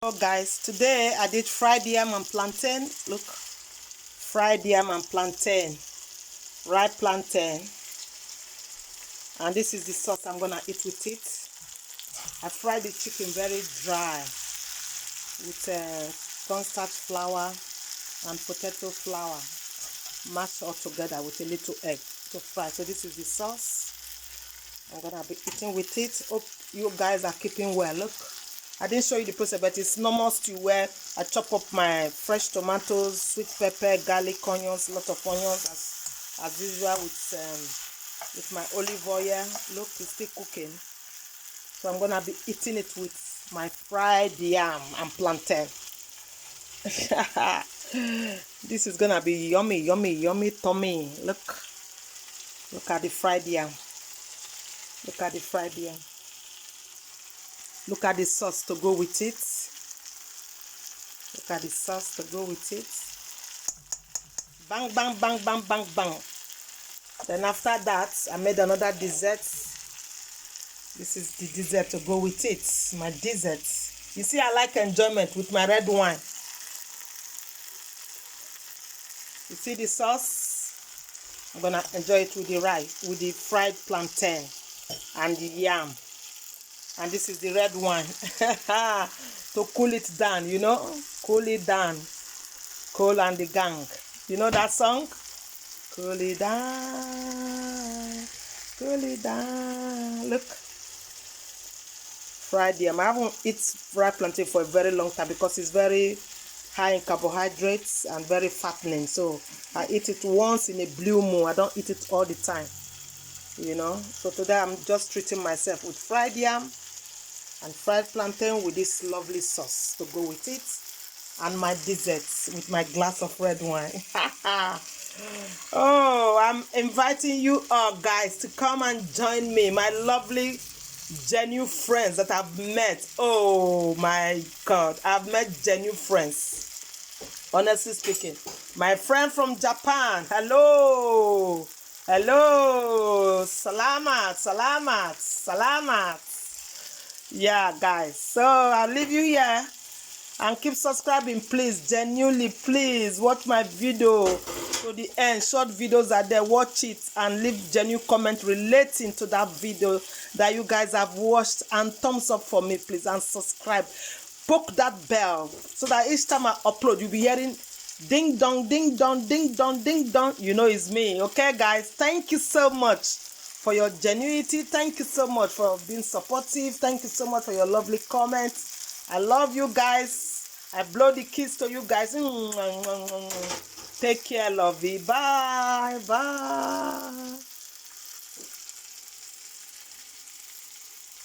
So guys, today I did fried yam and plantain. Look, fried yam and plantain, ripe plantain, and this is the sauce I'm gonna eat with it. I fried the chicken very dry with cornstarch flour and potato flour, mashed all together with a little egg to fry. So this is the sauce I'm gonna be eating with it. Hope you guys are keeping well. Look, I didn't show you the process, but it's normal stew where I chop up my fresh tomatoes, sweet pepper, garlic, onions, lot of onions as usual with my olive oil. Look, it's still cooking. So I'm gonna be eating it with my fried yam and plantain. This is gonna be yummy, yummy, yummy tummy. Look at the fried yam. Look at the fried yam. Look at the sauce to go with it. Look at the sauce to go with it. Bang, bang, bang, bang, bang, bang. Then after that, I made another dessert. This is the dessert to go with it. My dessert. You see, I like enjoyment with my red wine. You see the sauce? I'm gonna enjoy it with the rice, with the fried plantain and the yam. And this is the red wine to cool it down, you know, cool it down. Cole and the gang, you know that song? Cool it down, cool it down. Look, fried yam. I haven't eaten fried plantain for a very long time because it's very high in carbohydrates and very fattening. So I eat it once in a blue moon. I don't eat it all the time, you know. So today I'm just treating myself with fried yam and fried plantain with this lovely sauce to go with it, and my desserts with my glass of red wine. Oh, I'm inviting you all guys to come and join me, my lovely genuine friends that I've met. Oh my God, I've met genuine friends, honestly speaking. My friend from Japan, hello, hello, salamat, salamat, salamat. Yeah guys, so I'll leave you here and keep subscribing, please. Genuinely, please watch my video to the end. Short videos are there. Watch it and leave genuine comment relating to that video that you guys have watched, and thumbs up for me, please, and subscribe. Poke that bell so that each time I upload you'll be hearing ding dong, ding dong, ding dong, ding dong. You know it's me. Okay guys, thank you so much for your genuinity. Thank you so much for being supportive. Thank you so much for your lovely comments. I love you guys. I blow the kiss to you guys. Take care, lovey. Bye. Bye.